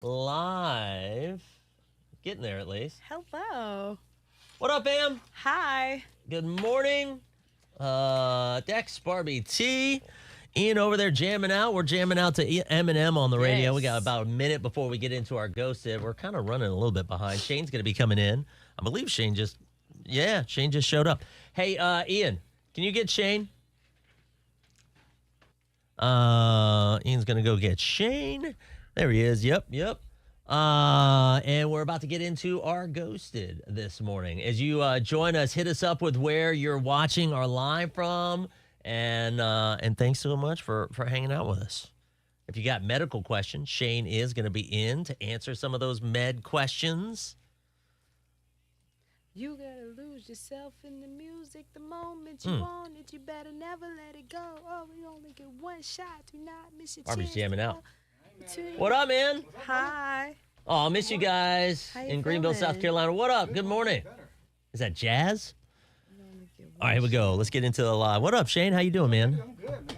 Live. Getting there at least. Hello. What up, Am? Hi. Good morning. Dex, Barbie T. Ian over there jamming out. We're jamming out to Eminem on the radio. Yes. We got about a minute before we get into our Ghosted. We're kind of running a little bit behind. Shane's going to be coming in. I believe Shane just showed up. Hey, Ian, can you get Shane? Ian's going to go get Shane. There he is. Yep. And we're about to get into our Ghosted this morning. As you join us, hit us up with where you're watching our live from. And thanks so much for hanging out with us. If you got medical questions, Shane is going to be in to answer some of those med questions. You gotta lose yourself in the music the moment you want it. You better never let it go. Oh, we only get one shot. Do not miss your Barbie's chance. jamming out. To- What up, man? Hi. Oh, I miss you guys How you in Greenville, feeling? South Carolina. What up? Good morning. Is that Jazz? All right, here we go. Let's get into the live. What up, Shane? How you doing, man? I'm good, man. I'm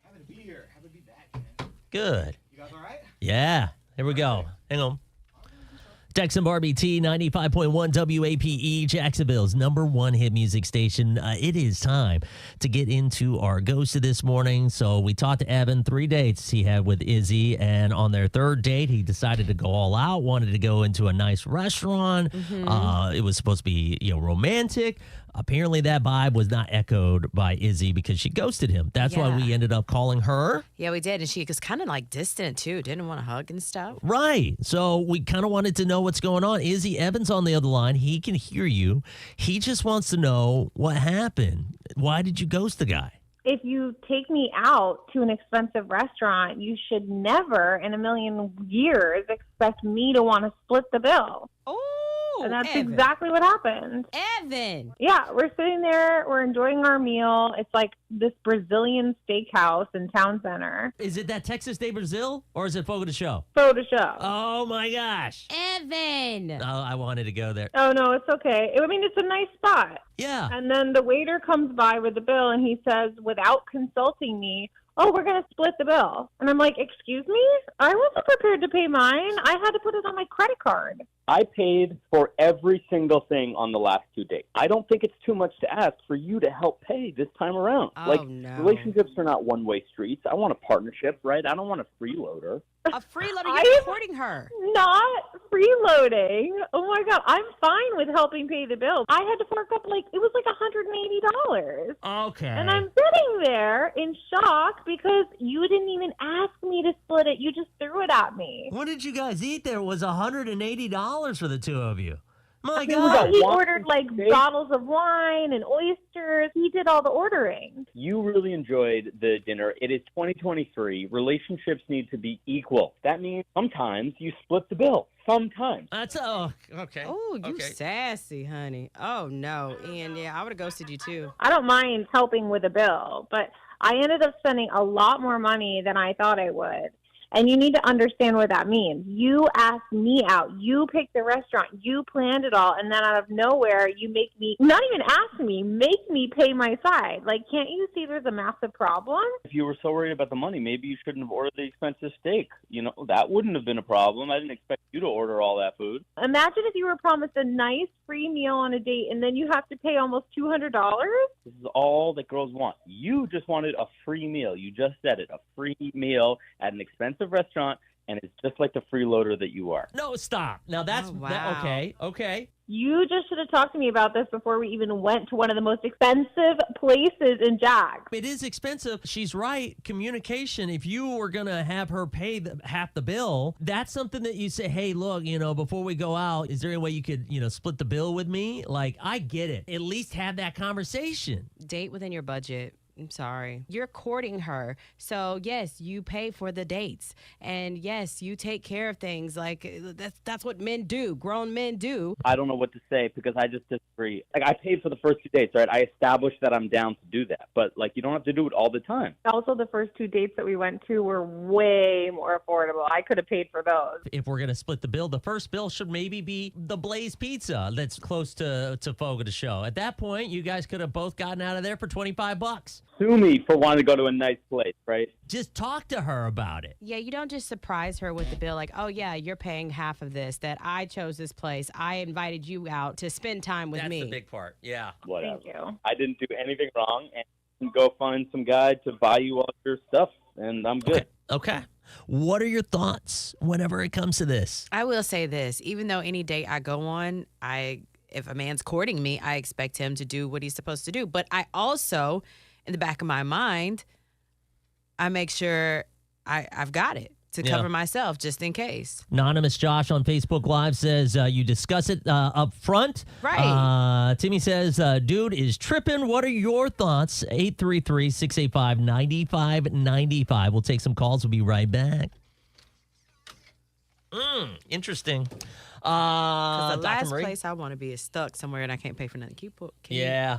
happy to be here. Happy to be back, man. Good. You guys all right? Yeah. Here we go. Hang on. Dex and Barbie T, 95.1 WAPE, Jacksonville's #1 hit music station. It is time to get into our Ghosted this morning. So we talked to Evan, 3 dates he had with Izzy, and on their third date, he decided to go all out, wanted to go into a nice restaurant. It was supposed to be, romantic. Apparently that vibe was not echoed by Izzy because she ghosted him. That's why we ended up calling her. Yeah, we did. And she was kind of like distant too. Didn't want to hug and stuff. Right. So we kind of wanted to know what's going on. Izzy Evans on the other line. He can hear you. He just wants to know what happened. Why did you ghost the guy? If you take me out to an expensive restaurant, you should never in a million years expect me to want to split the bill. Oh, And that's Evan. exactly what happened. Evan. Yeah, we're sitting there, we're enjoying our meal. It's like this Brazilian steakhouse in Town Center. Is it that Texas de Brazil or is it Fogo de Show? Photo show. Oh my gosh. Evan. Oh, I wanted to go there. Oh, no, it's okay. I mean, it's a nice spot. Yeah. And then the waiter comes by with the bill and he says, without consulting me, oh, we're going to split the bill. And I'm like, excuse me? I wasn't prepared to pay mine. I had to put it on my credit card. I paid for every single thing on the last 2 dates. I don't think it's too much to ask for you to help pay this time around. Oh, no. Relationships are not one-way streets. I want a partnership, right? I don't want a freeloader. A freeloader. I- You're courting her. Not freeloading. Oh my God. I'm fine with helping pay the bill. I had to fork up it was like $180. Okay. And I'm sitting there in shock because you didn't even ask me to split it. You just threw it at me. What did you guys eat there? It was $180 for the two of you. My we got God. He one ordered steak. bottles of wine and oysters. He did all the ordering. You really enjoyed the dinner. It is 2023. Relationships need to be equal. That means sometimes you split the bill. Sometimes. Okay. Oh, you Okay. sassy, honey. Oh, no. Ian, yeah, I would have ghosted you too. I don't mind helping with a bill, but I ended up spending a lot more money than I thought I would. And you need to understand what that means. You asked me out. You picked the restaurant. You planned it all. And then out of nowhere, you make me, not even ask me, make me pay my side. Can't you see there's a massive problem? If you were so worried about the money, maybe you shouldn't have ordered the expensive steak. That wouldn't have been a problem. I didn't expect you to order all that food. Imagine if you were promised a nice free meal on a date and then you have to pay almost $200. This is all that girls want. You just wanted a free meal. You just said it, a free meal at an expensive restaurant, and it's just like the freeloader that you are. No, stop. Now that's Oh, wow. okay. You just should have talked to me about this before we even went to one of the most expensive places in Jax. It is expensive. She's right. Communication. If you were going to have her pay half the bill, that's something that you say, hey, look, before we go out, is there any way you could, split the bill with me? I get it. At least have that conversation. Date within your budget. I'm sorry. You're courting her. So, yes, you pay for the dates. And, yes, you take care of things. That's what men do. Grown men do. I don't know what to say because I just disagree. I paid for the first 2 dates, right? I established that I'm down to do that. But, you don't have to do it all the time. Also, the first 2 dates that we went to were way more affordable. I could have paid for those. If we're going to split the bill, the first bill should maybe be the Blaze Pizza that's close to Fogo de Show. At that point, you guys could have both gotten out of there for $25. sue me for wanting to go to a nice place, right? Just talk to her about it. Yeah, you don't just surprise her with the bill like, oh, yeah, you're paying half of this, that I chose this place. I invited you out to spend time with That's me. the big part. Yeah. Whatever. Thank you. I didn't do anything wrong, and you can go find some guy to buy you all your stuff, and I'm good. Okay. What are your thoughts whenever it comes to this? I will say this, even though any date I go on, if a man's courting me, I expect him to do what he's supposed to do. But I also, in the back of my mind, I make sure I've got it to cover myself just in case. Anonymous Josh on Facebook Live says you discuss it up front. Right. Timmy says, dude is tripping. What are your thoughts? 833-685-9595. We'll take some calls. We'll be right back. Interesting. The Dr. last Marie? place I want to be is stuck somewhere and I can't pay for nothing. Can you Yeah.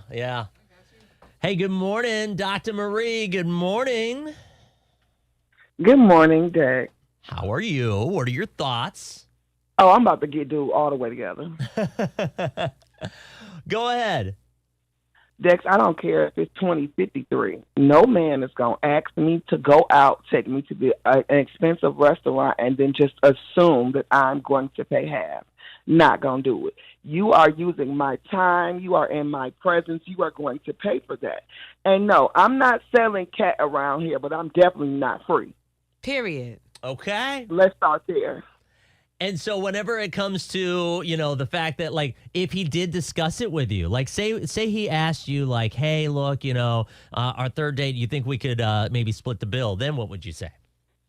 Hey, good morning, Dr. Marie. Good morning. Good morning, Dex. How are you? What are your thoughts? Oh, I'm about to get dude all the way together. Go ahead. Dex, I don't care if it's 2053. No man is going to ask me to go out, take me to an expensive restaurant, and then just assume that I'm going to pay half. Not going to do it. You are using my time. You are in my presence. You are going to pay for that. And no, I'm not selling cat around here, but I'm definitely not free. Period. Okay. Let's start there. And so whenever it comes to, the fact that, like, if he did discuss it with you, like, say he asked you, like, hey, look, our third date, you think we could maybe split the bill, then what would you say?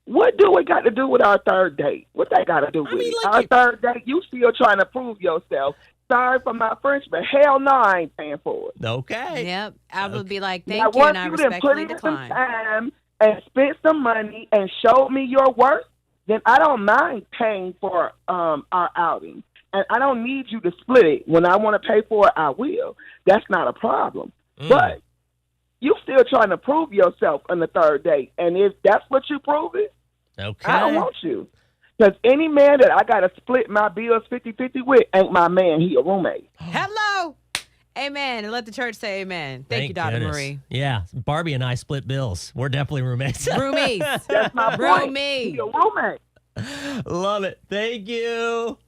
What do it got to do with our third date? What that got to do with it? Our third date, you still trying to prove yourself. Sorry for my French, but hell no, I ain't paying for it. Okay. Yep. I would be like, Now, thank you, and I once you done put respectfully in some decline. time and spent some money and showed me your worth, then I don't mind paying for our outing. And I don't need you to split it. When I want to pay for it, I will. That's not a problem. But you still trying to prove yourself on the third date. And if that's what you prove it, Okay. I don't want you. Because any man that I got to split my bills 50-50 with ain't my man. He a roommate. Hello. Amen. And let the church say amen. Thank you, Dr. goodness. Marie. Yeah. Barbie and I split bills. We're definitely roommates. Roomies. That's my point. Roomie. He a roommate. Love it. Thank you.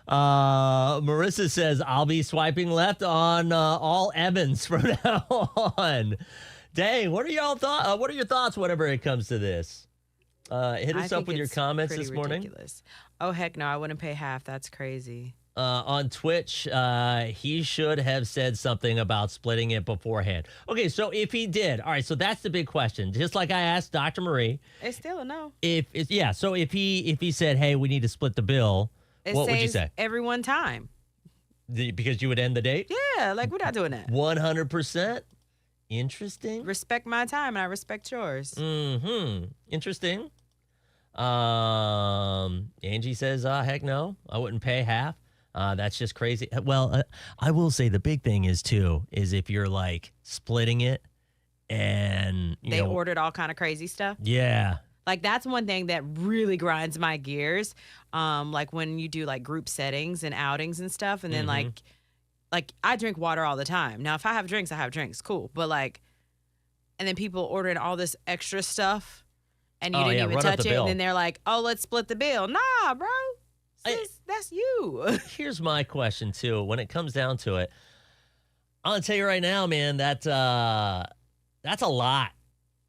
Marissa says, I'll be swiping left on all Evans from now on. Dang, what are your thoughts whenever it comes to this? Hit us up with your comments this morning. Ridiculous. Oh, heck no. I wouldn't pay half. That's crazy. On Twitch, he should have said something about splitting it beforehand. Okay, so if he did, all right, so that's the big question. Just like I asked Dr. Marie. It's still a no. So if he said, hey, we need to split the bill, what would you say? Everyone time. Because you would end the date? Yeah, like we're not doing that. 100%. Interesting. Respect my time and I respect yours. Interesting. Angie says, heck no, I wouldn't pay half. That's just crazy. Well, I will say the big thing is if you're like splitting it and they ordered all kind of crazy stuff. Yeah. Like that's one thing that really grinds my gears. Like when you do like group settings and outings and stuff, and then like I drink water all the time. Now, if I have drinks, I have drinks. Cool. But like, and then people ordering all this extra stuff and you didn't even touch it. And then they're like, oh, let's split the bill. Nah, bro. That's you. Here's my question too. When it comes down to it, I'm gonna tell you right now, man, that's a lot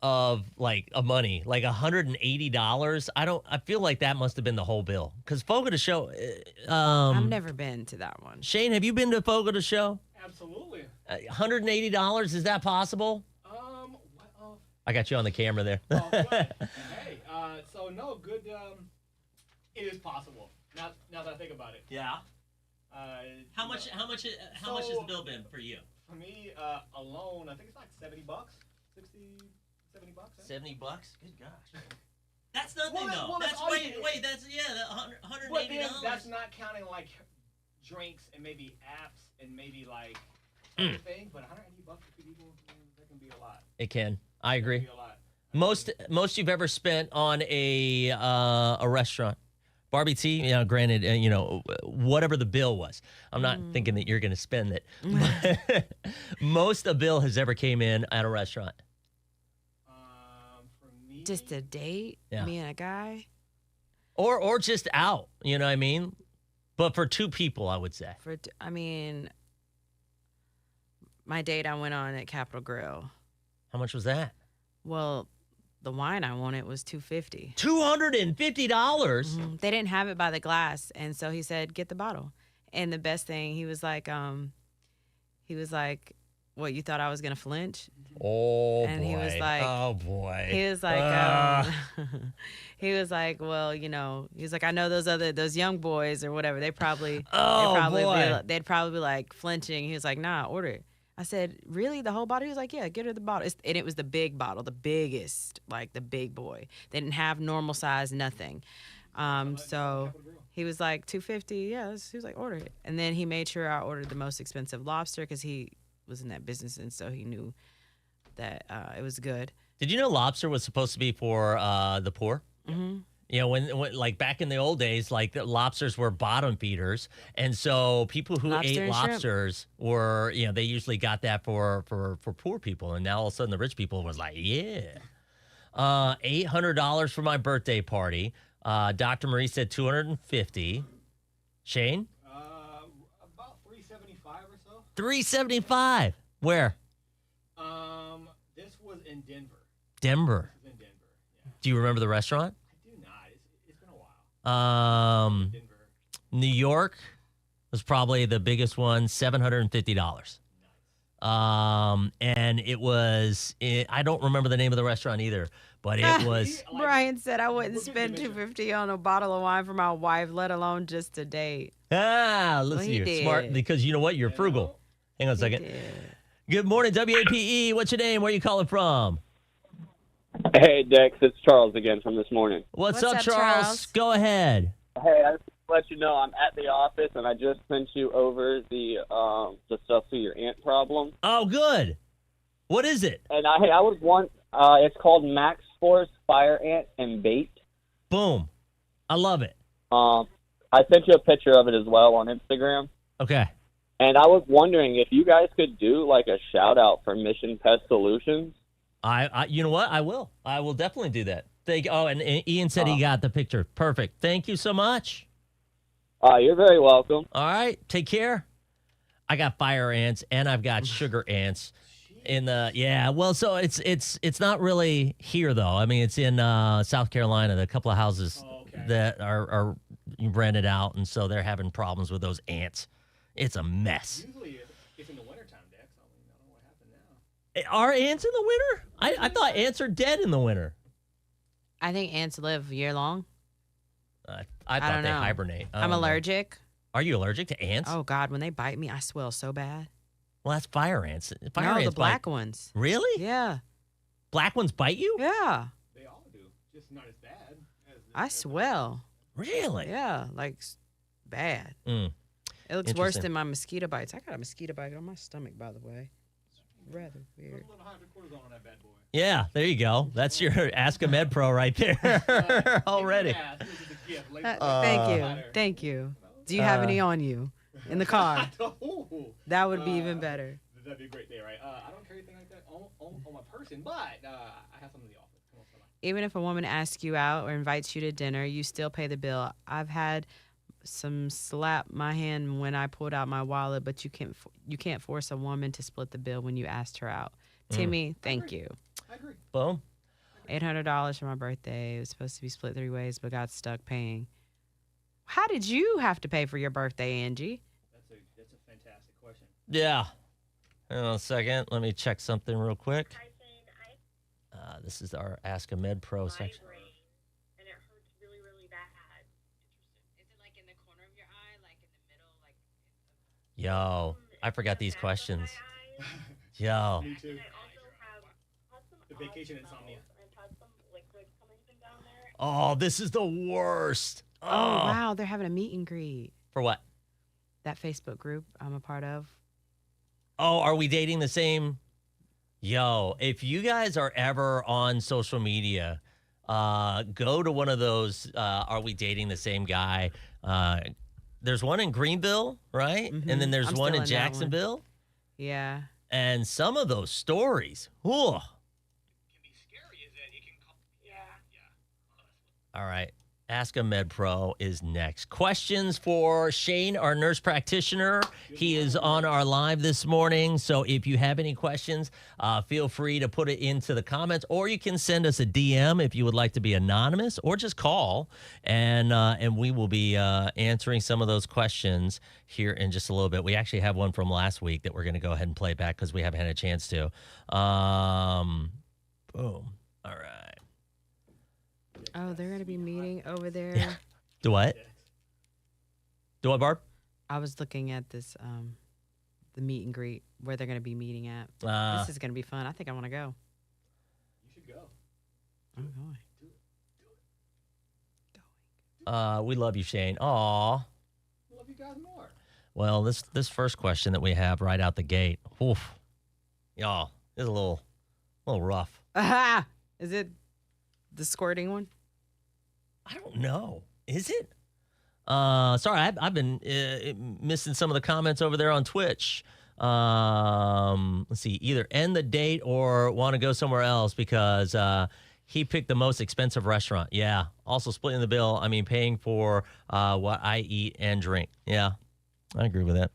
of money, like $180. I feel like that must have been the whole bill because Fogo de Show. I've never been to that one. Shane, have you been to Fogo de Show? Absolutely. $180. Is that possible? I got you on the camera there. Hey, so no, good. It is possible. Now that I think about it. Yeah. How much has the bill been for you? For me, alone, I think it's like $70, 60, $70. $70? Good gosh. That's nothing though. Well, That's wait. That's $180. But then that's not counting like drinks and maybe apps and maybe like everything. But $180 for two people, that can be a lot. It can. I agree. That can be a lot. Most you've ever spent on a restaurant Barbie T, granted, whatever the bill was. I'm not thinking that you're going to spend it. Most a bill has ever came in at a restaurant. For me, Just a date, Yeah. me and a guy. Or just out, you know what I mean? But for two people, I would say. My date I went on at Capitol Grill. How much was that? Well, the wine I wanted was $250. $250? They didn't have it by the glass, and so he said, "Get the bottle." And the best thing, he was like, "What, you thought I was gonna flinch?" Oh, And boy. he was like- oh, boy. He was like, he was like, "Well, he was like, I know those young boys or whatever. They'd probably boy. they'd probably be like flinching." He was like, "Nah, order it." I said, "Really, the whole bottle?" He was like, "Yeah, get her the bottle." And it was the big bottle, the biggest, like the big boy. They didn't have normal size, nothing. So he was like, $250. Yeah, he was like, "Order it." And then he made sure I ordered the most expensive lobster because he was in that business, and so he knew that it was good. Did you know lobster was supposed to be for the poor? Mm-hmm. When like back in the old days, like the lobsters were bottom feeders, and so people who Lobster ate and shrimp. lobsters were, they usually got that for poor people, and now all of a sudden the rich people was like, yeah, $800 for my birthday party. Dr. Marie said $250. Shane, about 375 or so. $375. Where? This was in Denver. Denver. This was in Denver. Yeah. Do you remember the restaurant? I do not. It's been a while. Denver. New York was probably the biggest one, $750. And it was, I don't remember the name of the restaurant either, but it was, Brian said I wouldn't We're good spend to mention. $250 on a bottle of wine for my wife, let alone just a date. listen, he you're smart did. because you know what? You're frugal. Hang on a second. Yeah. Good morning, WAPE. What's your name? Where are you calling from? Hey, Dex, it's Charles again from this morning. What's What's up, up, Charles? Charles? Go ahead. Hey, I just want to let you know I'm at the office, and I just sent you over the stuff to your ant problem. Oh, good. What is it? And I was it's called Max Force Fire Ant and Bait. Boom. I love it. I sent you a picture of it as well on Instagram. Okay. And I was wondering if you guys could do like a shout out for Mission Pest Solutions. I you know what? I will. I will definitely do that. And Ian said he got the picture. Perfect. Thank you so much. You're very welcome. All right. Take care. I got fire ants and I've got sugar ants in the well, so it's not really here though. I mean, it's in South Carolina. The couple of houses that are rented out, and so they're having problems with those ants. It's a mess. Usually it's in the wintertime, Dex. I don't know what happened now. Are ants in the winter? I thought ants are dead in the winter. I think ants live year long. I thought don't they know. hibernate. I I'm don't know. allergic. Are you allergic to ants? Oh God, when they bite me, I swell so bad. Well, that's fire ants. Fire No, ants the black bite. ones. Really? Yeah, Black ones bite you? yeah. They all do, just not as bad. I swell. Really? Yeah, like bad. Mm. It looks worse Interesting. than my mosquito bites. I got a mosquito bite on my stomach, by the way. Rather weird. A little high cortisone on that bad boy. Yeah, there you go. That's your Ask a Med Pro right there already. Yeah, this is a gift. Ladies and Thank you. gentlemen. Thank you. Do you have any on you in the car? Ooh. That would be even better. That'd be a great day, right? I don't carry anything like that on my person, but I have some in the office. Come on, somebody. Even if a woman asks you out or invites you to dinner, you still pay the bill. I've had some slap my hand when I pulled out my wallet, but you can't force a woman to split the bill when you asked her out. Timmy, thank you. I agree. Boom. $800 for my birthday. It was supposed to be split 3 ways, but got stuck paying. How did you have to pay for your birthday, Angie? That's a fantastic question. Yeah. Hang on a second. Let me check something real quick. This is our Ask a Med Pro section. And it hurts really, really bad. Interesting. Is it like in the corner of your eye, like in the middle, like? Yo, I forgot these questions. Yo. Me too. I also have had some The vacation insomnia. I've had some liquid coming from down there. Oh, this is the worst. Oh, wow. They're having a meet and greet. For what? That Facebook group I'm a part of. Oh, are we dating the same? Yo, if you guys are ever on social media, go to one of those. Are we dating the same guy? There's one in Greenville, right? And then there's I'm one still in in that one. Jacksonville. Yeah. And some of those stories, whew. Can be scary. Is that it can come? Yeah. All right. Ask a Med Pro is next. Questions for Shane, our nurse practitioner. He is on our live this morning. So if you have any questions, feel free to put it into the comments, or you can send us a DM if you would like to be anonymous, or just call, and we will be answering some of those questions here in just a little bit. We actually have one from last week that we're going to go ahead and play back because we haven't had a chance to. Boom. All right. Oh, they're gonna be meeting over there. Do what? Do what, Barb? I was looking at this, the meet and greet where they're gonna be meeting at. This is gonna be fun. I think I want to go. You should go. I'm going. We love you, Shane. Aw. I love you guys more. Well, this first question that we have right out the gate, oof, y'all, is a little rough. Aha! Is it the squirting one? I don't know. Is it? Sorry, I've been missing some of the comments over there on Twitch. Let's see, either end the date or want to go somewhere else because he picked the most expensive restaurant. Yeah. Also splitting the bill. I mean, paying for what I eat and drink. Yeah, I agree with that.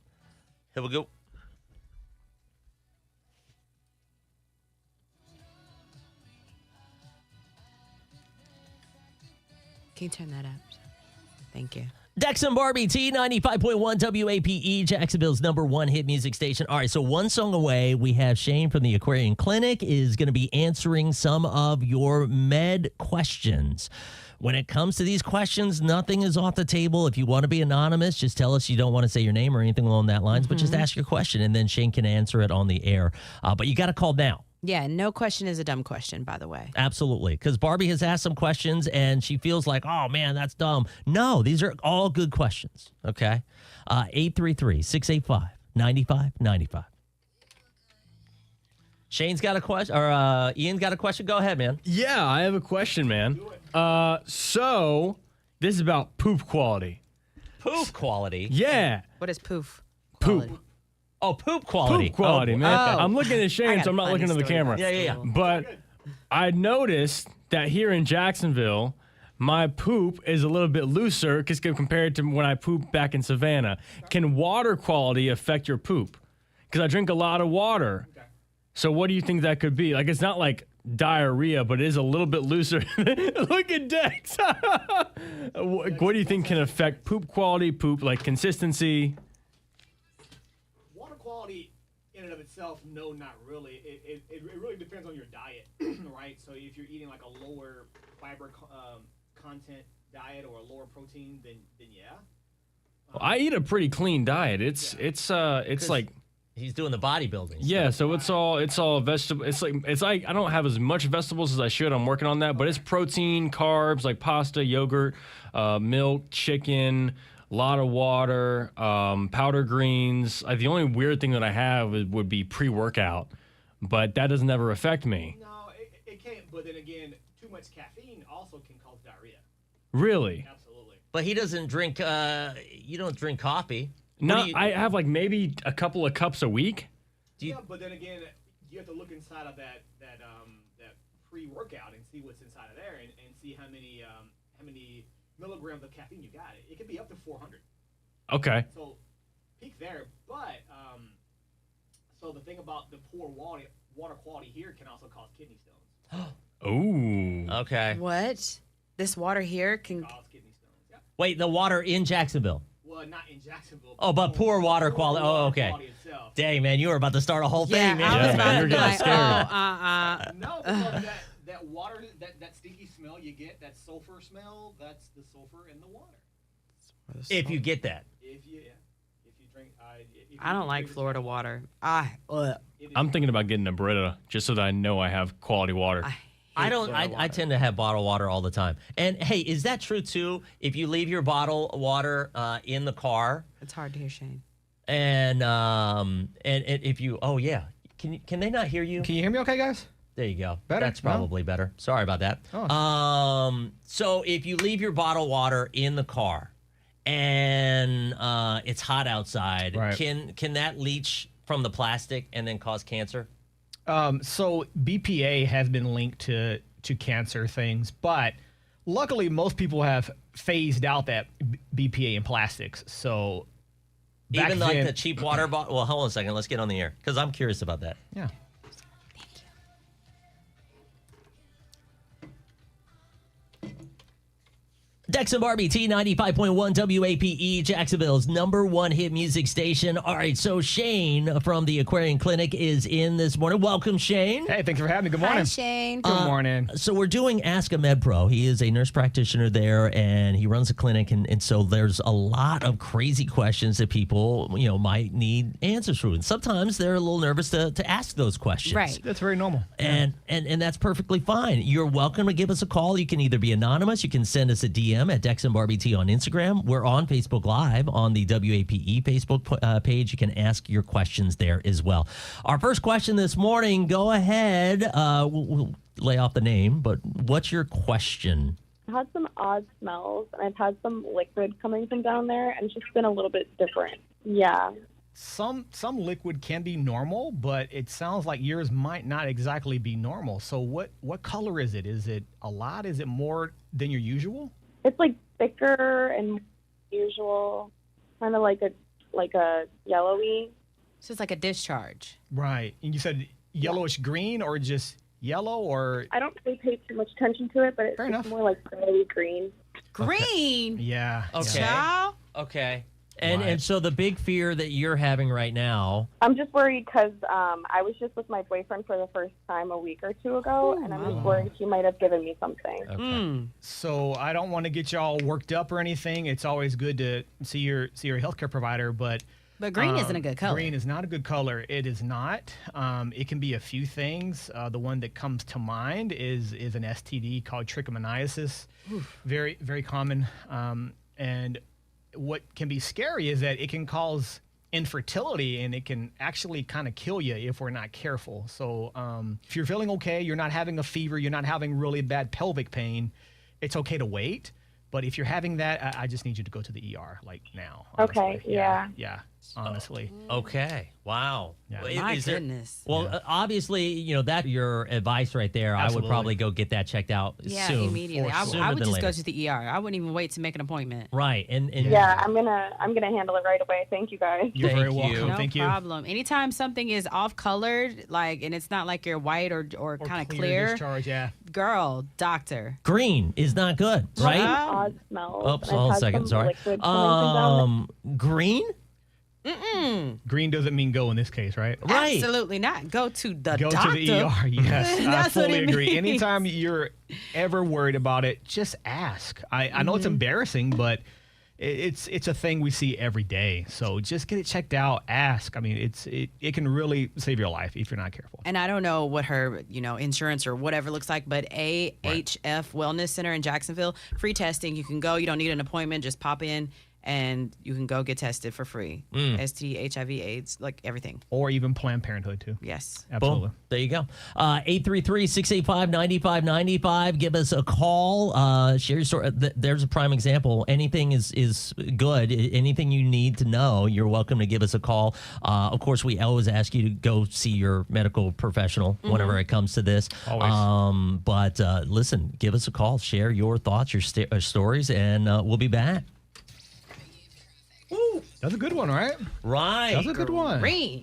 Here we go. Can you turn that up? Thank you. Dex and Barbie T, 95.1 WAPE, Jacksonville's #1 hit music station. All right, so one song away, we have Shane from the Aquarian Clinic is going to be answering some of your med questions. When it comes to these questions, nothing is off the table. If you want to be anonymous, just tell us you don't want to say your name or anything along that lines, but just ask your question, and then Shane can answer it on the air. But you got to call now. Yeah, no question is a dumb question, by the way. Absolutely, because Barbie has asked some questions, and she feels like, oh, man, that's dumb. No, these are all good questions, okay? 833-685-9595. Shane's got a question, or Ian's got a question. Go ahead, man. Yeah, I have a question, man. So this is about poop quality. Poop quality? Yeah. What is poof? Poop. Quality? Oh, poop quality. Poop quality, Oh, man. oh. I'm looking at Shane, so I'm not looking at the camera. Yeah. But I noticed that here in Jacksonville, my poop is a little bit looser because compared to when I pooped back in Savannah. Can water quality affect your poop? Because I drink a lot of water. So what do you think that could be? Like, it's not like diarrhea, but it is a little bit looser. Look at Dex. What do you think can affect poop quality, like consistency? Water quality in and of itself, no, not really. It really depends on your diet, right? So if you're eating like a lower fiber content diet or a lower protein, then yeah. Well, I eat a pretty clean diet. It's like He's doing the bodybuilding. yeah, so it's all vegetable. It's like I don't have as much vegetables as I should. I'm working on that, but it's protein, carbs like pasta, yogurt, milk, chicken, a lot of water, powder greens. The only weird thing that I have would be pre-workout, but that doesn't ever affect me. No, it can't. But then again, too much caffeine also can cause diarrhea. Really? Absolutely. But he doesn't drink, you don't drink coffee. No, I have like maybe a couple of cups a week. Yeah, but then again, you have to look inside of that pre-workout and see what's inside of there, and see how many milligrams of caffeine you got. It could be up to 400. Okay. So peak there, but so the thing about the poor water quality here can also cause kidney stones. Ooh. Okay. What? This water here can. Cause kidney stones. Yeah. Wait, the water in Jacksonville. Well, not in Jacksonville. Oh, but poor water quality. Oh, okay. Quality itself. Dang, man, you were about to start a whole Yeah, thing, man. I was Yeah, about you're to be getting like, scared. No, because that water, that stinky smell you get, that sulfur smell, that's the sulfur in the water. If you get that. If you drink, I don't like Florida water. I'm thinking about getting a Brita just so that I know I have quality water. I don't. I tend to have bottled water all the time. And hey, is that true too? If you leave your bottled water in the car, It's hard to hear Shane. and if you, oh yeah, can they not hear you? Can you hear me okay, guys? There you go. Better? That's No? probably better. Sorry about that. Oh. So if you leave your bottled water in the car and it's hot outside, Right. can that leach from the plastic and then cause cancer? So BPA has been linked to cancer things, but luckily most people have phased out that BPA in plastics. So back Even like then- the cheap water bottle. Well, hold on a second. Let's get on the air because I'm curious about that. yeah. Dex and Barbie, T95.1 WAPE, Jacksonville's #1 hit music station. All right, so Shane from the Aquarian Clinic is in this morning. Welcome, Shane. Hey, thanks for having me. Good morning. Hi, Shane. Good morning. So we're doing Ask a Med Pro. He is a nurse practitioner there, and he runs a clinic, and so there's a lot of crazy questions that people, might need answers to. And sometimes they're a little nervous to ask those questions. Right. That's very normal. And that's perfectly fine. You're welcome to give us a call. You can either be anonymous. You can send us a DM at Dex and Barbie T on Instagram. We're on Facebook Live on the WAPE Facebook page. You can ask your questions there as well. Our first question this morning, go ahead. We'll lay off the name, but what's your question? I've had some odd smells, and I've had some liquid coming from down there, and it's just been a little bit different. Yeah. Some liquid can be normal, but it sounds like yours might not exactly be normal. So what color is it? Is it a lot? Is it more than your usual? It's like thicker and usual, kind of like a yellowy. So it's like a discharge. Right. And you said yellowish green or just yellow or I don't really pay too much attention to it, but it's Fair enough. more like gray green. Green. yeah. Okay. yeah. Child. Okay. And Right. and so the big fear that you're having right now. I'm just worried because I was just with my boyfriend for the first time a week or two ago, and I'm just worried he might have given me something. Okay. Mm. So I don't want to get y'all worked up or anything. It's always good to see your healthcare provider, but Green isn't a good color. Green is not a good color. It is not. It can be a few things. The one that comes to mind is an STD called trichomoniasis. Very, very common. And what can be scary is that it can cause infertility, and it can actually kind of kill you if we're not careful. So if you're feeling okay, you're not having a fever, you're not having really bad pelvic pain, it's okay to wait. But if you're having that, I just need you to go to the ER like now. Honestly. Okay, yeah. Yeah, honestly. Okay. Wow. Yeah. Well, My is there- goodness. Well, obviously, that's your advice right there. I would Absolutely. probably go get that checked out Yeah, soon. immediately. Sooner I would than just go later. to the ER. I wouldn't even wait to make an appointment. Right. And Yeah, I'm gonna handle it right away. Thank you guys. You're Thank very you. welcome. No Thank you. problem. Anytime something is off colored, and it's not like you're white or Or kind of clear, discharge, yeah. girl, doctor. Green is not good, right? Odd smells. Oops, and I've hold a had second. some Sorry. liquid coming from down Green? Green doesn't mean go in this case, right? Right. Absolutely not. Go to the Go doctor. to the ER. Yes, I That's what fully it agree. means. Anytime you're ever worried about it, just ask. I know it's embarrassing, but it's a thing we see every day. So just get it checked out. Ask. I mean, it can really save your life if you're not careful. And I don't know what her, insurance or whatever looks like, but AHF Wellness Center in Jacksonville, free testing. You can go. You don't need an appointment. Just pop in and you can go get tested for free. STD, HIV, AIDS, like everything. Or even Planned Parenthood too. Yes. Absolutely. Boom. There you go. 833-685-9595. Give us a call. Share your story. There's a prime example. Anything is good. Anything you need to know, you're welcome to give us a call. Of course, we always ask you to go see your medical professional whenever it comes to this. Always. But listen, give us a call. Share your thoughts, your stories, and we'll be back. That's a good one, right? Right. That's a good one. Green.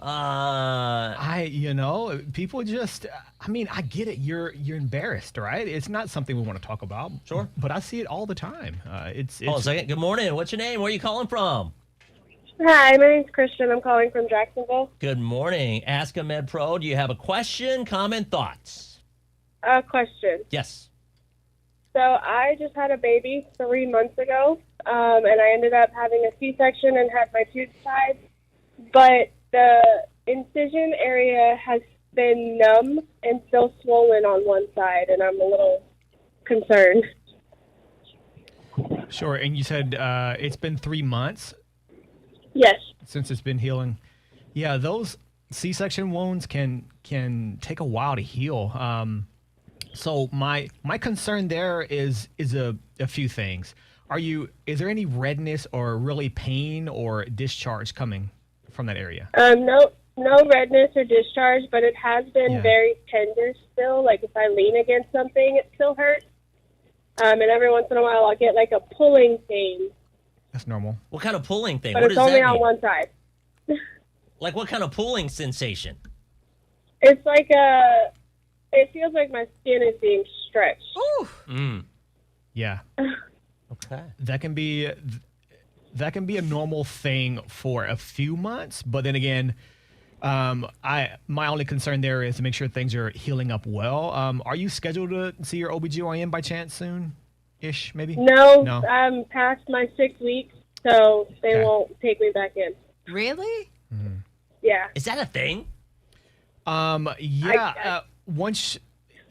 People just, I get it. You're embarrassed, right? It's not something we want to talk about. Sure. But I see it all the time. It's Hold on a second. Good morning. What's your name? Where are you calling from? Hi, my name's Christian. I'm calling from Jacksonville. Good morning. Ask a Med Pro. Do you have a question, comment, thoughts? Question. Yes. So I just had a baby 3 months ago, and I ended up having a C-section and had my tubes tied. But the incision area has been numb and still swollen on one side, and I'm a little concerned. Sure. And you said it's been 3 months Yes. since it's been healing. Yeah, those C-section wounds can take a while to heal. So my concern there is a few things. Is there any redness or really pain or discharge coming from that area? No redness or discharge, but it has been very tender still. Like if I lean against something, it still hurts. And every once in a while, I'll get like a pulling pain. That's normal. What kind of pulling thing? But What it's does only that on mean? one side. Like what kind of pulling sensation? It's like it feels like my skin is being stretched. Ooh. Yeah. Okay. That can be a normal thing for a few months, but then again, my only concern there is to make sure things are healing up well. Are you scheduled to see your OBGYN by chance soon-ish, maybe? No, I'm past my 6 weeks, so they won't take me back in. Really? Mm-hmm. Yeah. Is that a thing? Once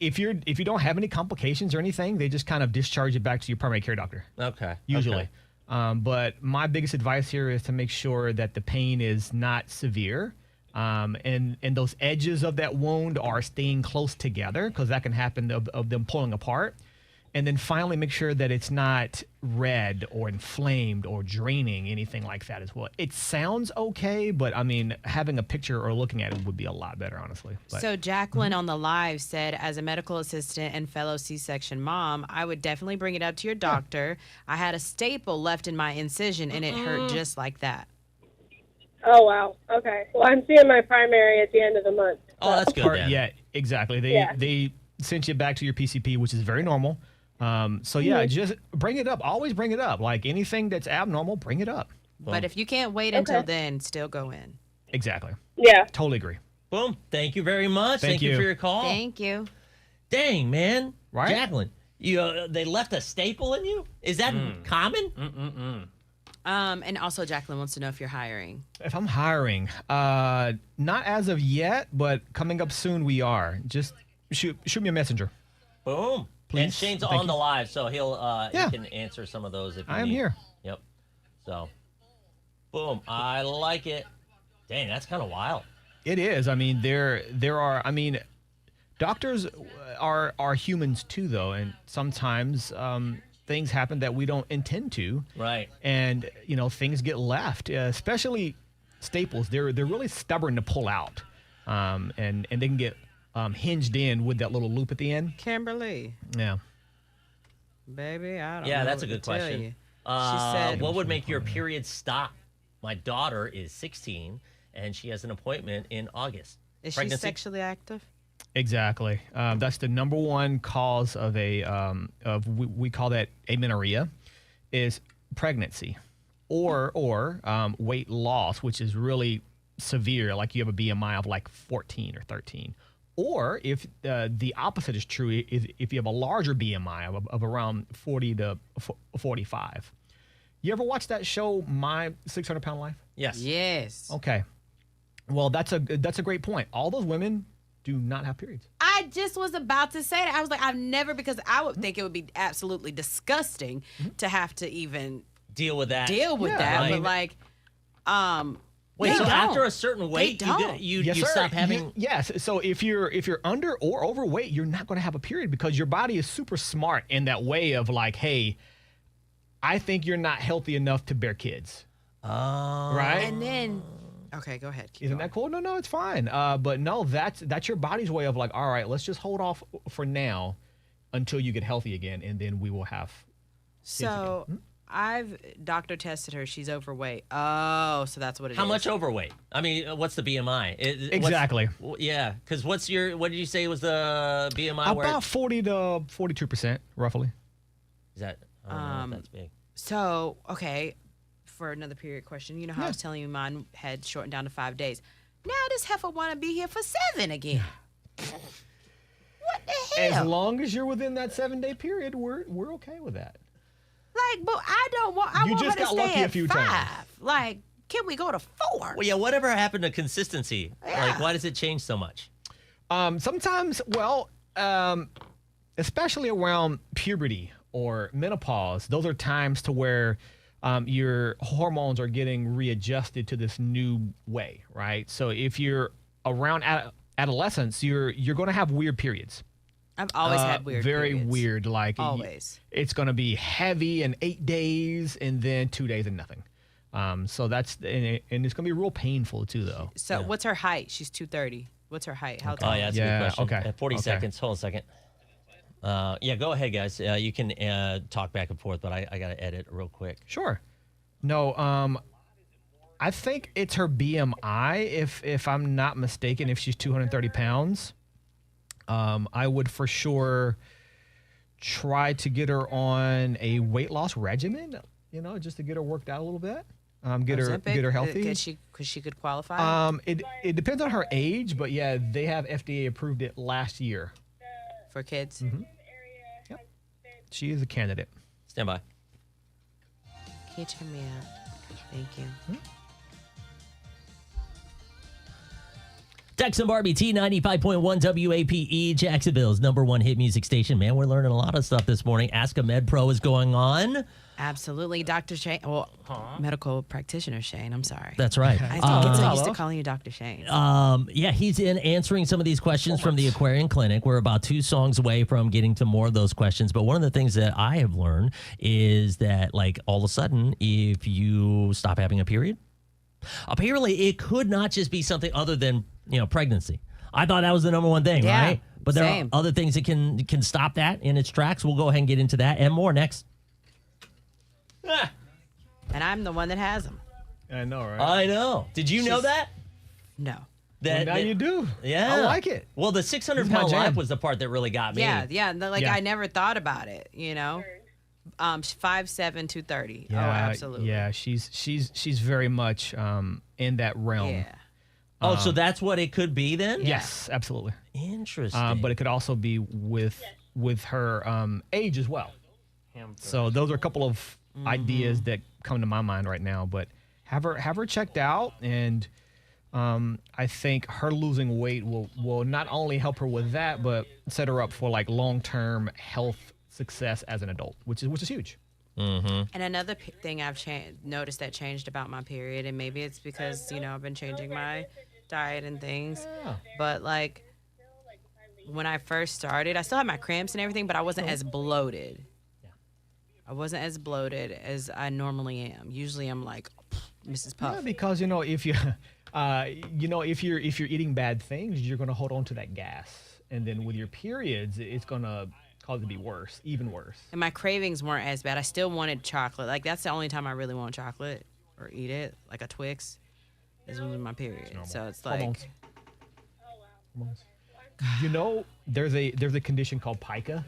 if you don't have any complications or anything, they just kind of discharge it back to your primary care doctor. Okay. Usually. Okay. But my biggest advice here is to make sure that the pain is not severe. And those edges of that wound are staying close together, because that can happen of them pulling apart. And then finally make sure that it's not red or inflamed or draining, anything like that as well. It sounds okay, but I mean, having a picture or looking at it would be a lot better, honestly. But, So Jacqueline on the live said, as a medical assistant and fellow C-section mom, I would definitely bring it up to your doctor. I had a staple left in my incision and it hurt just like that. Oh, wow. Okay. Well, I'm seeing my primary at the end of the month. Oh, that's good then. Yeah, exactly. They sent you back to your PCP, which is very normal. Just bring it up. Always bring it up. Like anything that's abnormal, bring it up. But if you can't wait until then, still go in. Exactly. Yeah. Totally agree. Boom. Thank you very much. Thank you you for your call. Thank you. Dang, man. Right? Jacqueline, they left a staple in you? Is that common? And also Jacqueline wants to know if you're hiring. If I'm hiring, not as of yet, but coming up soon we are. Just shoot me a messenger. Boom. Please. And Shane's Thank on you. the live, so he can answer some of those if you I am need. here. Yep. So, boom. I like it. Dang, that's kind of wild. It is. I mean, there are. I mean, doctors are humans too, though, and sometimes things happen that we don't intend to. Right. And things get left, especially staples. They're really stubborn to pull out, and they can get hinged in with that little loop at the end. Kimberly, Yeah. baby, I don't know. Yeah, that's a what good to tell question. you. She said, What would make your period stop? My daughter is 16, and she has an appointment in August. is she Pregnancy? sexually active? Exactly. That's the number one cause of we call that amenorrhea, is pregnancy, or weight loss, which is really severe, like you have a BMI of like 14 or 13. Or if the opposite is true, if you have a larger BMI of around 40 to 45. You ever watch that show, My 600 Pound Life? Yes. Yes. Okay. Well, that's a great point. All those women do not have periods. I just was about to say that. I was like, I've never, because I would think it would be absolutely disgusting to have to even Deal with that. that. right. But like, Wait, they so don't. after a certain weight, They don't. you Yes, sir. stop having. Yes. So if you're under or overweight, you're not going to have a period, because your body is super smart in that way of like, hey, I think you're not healthy enough to bear kids. Oh. Right? and then, okay, go ahead. Keep Isn't going. that cool? No, it's fine. But no, that's your body's way of like, all right, let's just hold off for now until you get healthy again, and then we will have. So I've doctor tested her. She's overweight. Oh, so that's what it is. How much overweight? I mean, what's the BMI? Exactly. Yeah, because what did you say was the BMI? where About 40 to 42%, roughly. is that? I don't know if that's big. So, okay, for another period question, you know how I was telling you mine had shortened down to 5 days. Now this heifer want to be here for 7 again. What the hell? As long as you're within that 7-day period, we're okay with that. Like, but I don't want. I You want just her to got stay lucky a at few 5. times. Like, can we go to 4? Well, yeah. Whatever happened to consistency? Yeah. Like, why does it change so much? Sometimes, especially around puberty or menopause, those are times to where your hormones are getting readjusted to this new way, right? So if you're around adolescence, you're going to have weird periods. I've always had weird Very periods. weird. Like Always. it's going to be heavy in 8 days and then 2 days and nothing. So that's and it's going to be real painful too, though. So what's her height? She's 230. What's her height? How tall? Oh, yeah, that's a good question. Okay. 40 Okay. seconds. Hold on a second. Yeah, go ahead, guys. You can talk back and forth, but I got to edit real quick. Sure. No, I think it's her BMI, if I'm not mistaken, if she's 230 pounds. I would for sure try to get her on a weight loss regimen, just to get her worked out a little bit. Get her healthy. Because she could qualify It depends on her age, but yeah, they have FDA approved it last year. for kids. Mm-hmm. Yep. She is a candidate. Stand by. Can you turn me up? Thank you. Dex and Barbie T 95.1 WAPE, Jacksonville's #1 hit music station. Man, we're learning a lot of stuff this morning. Ask a Med Pro is going on. Absolutely. Dr. Shane. Well, medical practitioner Shane. I'm sorry. That's right. I still get so used to calling you Dr. Shane. Yeah, he's in answering some of these questions from the Aquarian Clinic. We're about 2 songs away from getting to more of those questions. But one of the things that I have learned is that, like, all of a sudden, if you stop having a period, apparently it could not just be something other than, pregnancy. I thought that was the #1 thing, Yeah, right? But there same. are other things that can stop that in its tracks. We'll go ahead and get into that and more next. And I'm the one that has them. I know, right? I know. Did you know that? No. Now you do. Yeah. I like it. Well, the This is 600-pound my jam. life was the part that really got me. Yeah, yeah. Like, Yeah. I never thought about it, 5'7", 230. Yeah, Oh, absolutely. Yeah, she's very much in that realm. Yeah. Oh, so that's what it could be then? Yes, absolutely. Interesting. But it could also be with her age as well. So those are a couple of ideas that come to my mind right now. But have her checked out, and I think her losing weight will not only help her with that, but set her up for like long-term health success as an adult, which is huge. Mm-hmm. And another thing I've noticed that changed about my period, and maybe it's because, I've been changing my diet and things, but like when I first started, I still had my cramps and everything, but I wasn't as bloated. I wasn't as bloated as I normally am. Usually I'm like Mrs. Puff. Yeah, because if you, if you're eating bad things, you're gonna hold on to that gas, and then with your periods, it's gonna cause it to be worse, even worse. And my cravings weren't as bad. I still wanted chocolate. Like, that's the only time I really want chocolate or eat it, like a Twix, is when my period. So it's like, Hormones. There's a condition called pica,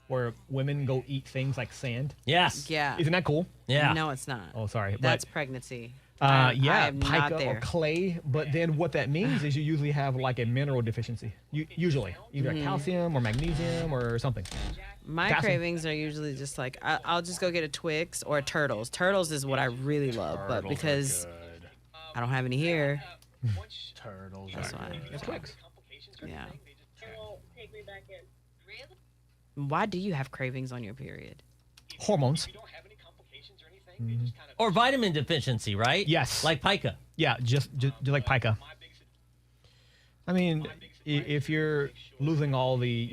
where women go eat things like sand. Yes. yeah. Isn't that cool? Yeah. No, it's not. Oh, sorry. That's But, pregnancy. I am not pica there. or clay. But then what that means is you usually have like a mineral deficiency. Usually, either calcium or magnesium or something. My Potassium. cravings are usually just like, I'll just go get a Twix or a Turtles. Turtles is what I really love, but because I don't have any here, Turtles. that's why. It's Twix. Yeah. won't take me back in. Why do you have cravings on your period? Hormones. Or vitamin deficiency, right? Yes. Like pica. Yeah, just like pica. I mean, if you're losing all the,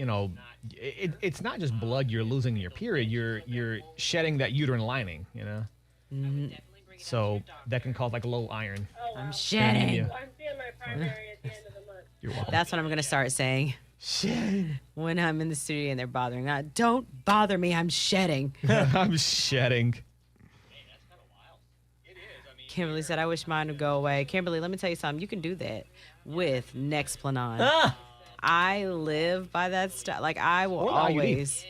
it's not just blood you're losing in your period. You're shedding that uterine lining, So that can cause like low iron. I'm shedding. anemia. I'm seeing my primary at the end of the month. You're welcome. That's what I'm gonna start saying when I'm in the studio and they're bothering me. Don't bother me. I'm shedding. I'm shedding. Kimberly said, I wish mine would go away. Kimberly, let me tell you something. You can do that with Nexplanon. Ah! I live by that stuff. Like, I will Or the IUD. always.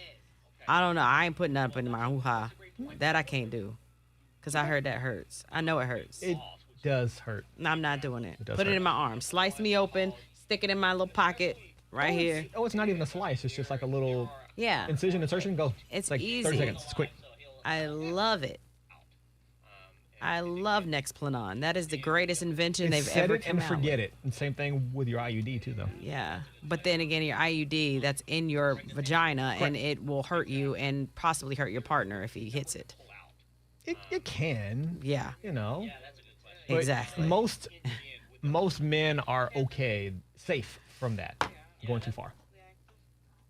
I don't know. I ain't putting up in my hoo-ha. That I can't do. Because I heard that hurts. I know it hurts. It does hurt. I'm not doing it. does Put it hurt. in my arm. Slice me open. Stick it in my little pocket right here. It's not even a slice. It's just like a little Yeah. incision, insertion, go. It's like easy. 30 seconds. It's quick. I love it. I love Nexplanon. That is the greatest invention they've Set ever it come and out forget with. it. And same thing with your IUD too, though. Yeah. But then again, your IUD, that's in your vagina, and it will hurt you and possibly hurt your partner if he hits it. It can. Yeah. But Exactly. Most most men are okay, safe from that going too far.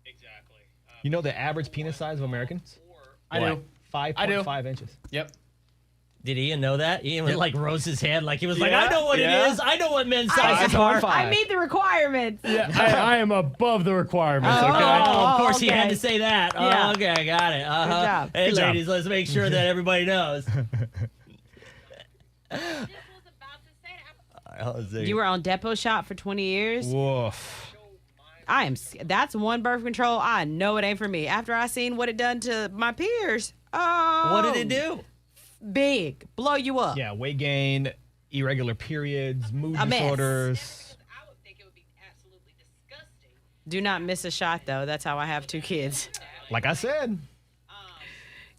Exactly. You know the average penis size of Americans? I do. 5.5 inches. Yep. Did Ian know that? Ian like rose his hand like he was like, Yeah, I know what yeah. it is. I know what men's sizes I- are. Five. I meet the requirements. Yeah, I am above the requirements. Oh. Okay. Oh, of course he okay. had to say that. Yeah. Oh, okay, I got it. Uh-huh. job. Hey, Good job. ladies, let's make sure that everybody knows. Just was about to say that. You were on depot shop for 20 years. Woof. That's one birth control. I know it ain't for me. After I seen what it done to my peers. Oh. What did it do? Big. Blow you up. Yeah, weight gain, irregular periods, mood A mess. disorders. I would think it would be absolutely disgusting. Do not miss a shot though. That's how I have 2 kids. Like I said,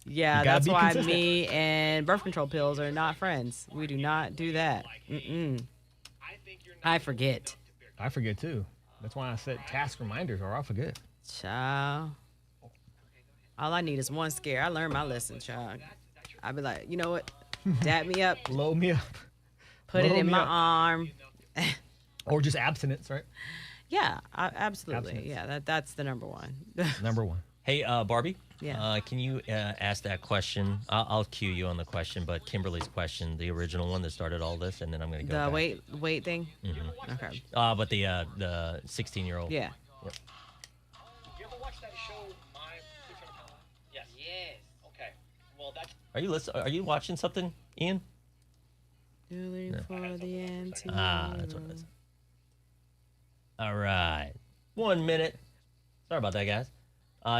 Yeah, You gotta that's be why consistent. me and birth control pills are not friends. We do not do that. I forget. I forget too. That's why I set task reminders or I'll forget. Child. All I need is one scare. I learned my lesson, child. I'd be like, you know what? Dap me up. Load me up. Put it Load in me my up. arm. Or just abstinence, right? Yeah, absolutely. Abstinence. Yeah, that's the number one. Number one. Hey, Barbie. Yeah. Can you ask that question? I'll cue you on the question, but Kimberly's question, the original one that started all this, and then I'm going to go The back. weight thing? Mhm. Okay. But the 16-year-old. Yeah. Yep. You ever watch that show, My 600 Pound? Yes. Yes. Okay. Well, that's Are you watching something, Ian? Dueling for the anti. That's what it is. All right. 1 minute. Sorry about that, guys.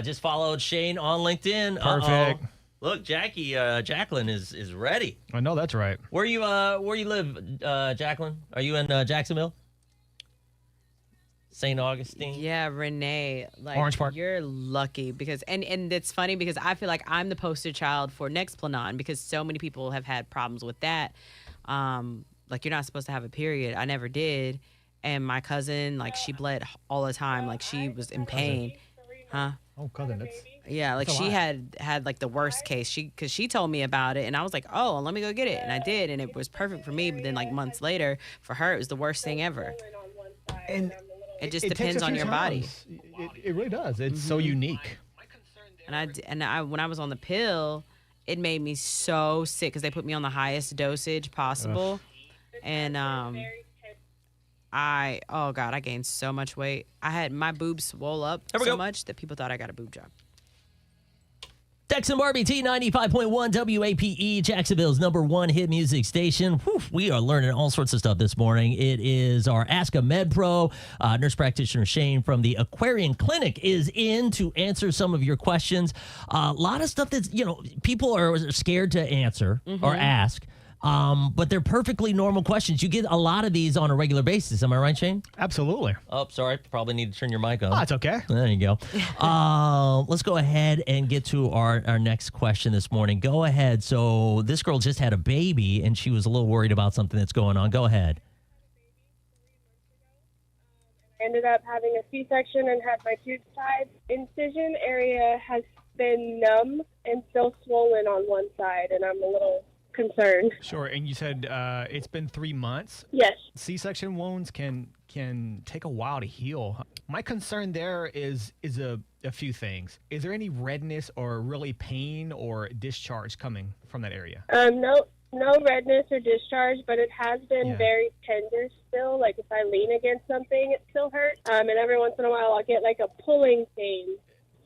Just followed Shane on LinkedIn. Perfect. Uh-oh. Look, Jacqueline is ready. I know that's right. Where you live, Jacqueline? Are you in Jacksonville? St. Augustine? Yeah, Renee. Like Orange Park. You're lucky because and it's funny because I feel like I'm the poster child for Nexplanon because so many people have had problems with that. Like you're not supposed to have a period. I never did. And my cousin, like she bled all the time. Like she was in pain. Huh? Oh, cousin, that's Yeah, like That's a she lot. had like the worst case. Because she told me about it, and I was like, oh, let me go get it, and I did, and it was perfect for me. But then like months later, for her, it was the worst thing ever. and It just it takes depends a on few your body. times. It really does. It's so unique. And I when I was on the pill, it made me so sick because they put me on the highest dosage possible, and oh god, I gained so much weight. I had my boobs swole up There we so go. much that people thought I got a boob job. Dex and Barbie T 95.1 WAPE, Jacksonville's #1 hit music station. Whew, we are learning all sorts of stuff this morning. It is our Ask a Med Pro. Nurse practitioner Shane from the Aquarian Clinic is in to answer some of your questions. A lot of stuff that's, people are scared to answer or ask. But they're perfectly normal questions. You get a lot of these on a regular basis. Am I right, Shane? Absolutely. Oh, sorry. Probably need to turn your mic on. Oh, it's okay. There you go. Let's go ahead and get to our next question this morning. Go ahead. So this girl just had a baby, and she was a little worried about something that's going on. Go ahead. I ended up having a C-section and had my tubes tied. Incision area has been numb and still swollen on one side, and I'm a little concerned. Sure. And you said it's been 3 months. Yes. C-section wounds can take a while to heal. My concern there is a few things. Is there any redness or really pain or discharge coming from that area? No redness or discharge, but it has been Yeah. very tender still. Like if I lean against something, it still hurts. And every once in a while, I'll get like a pulling pain.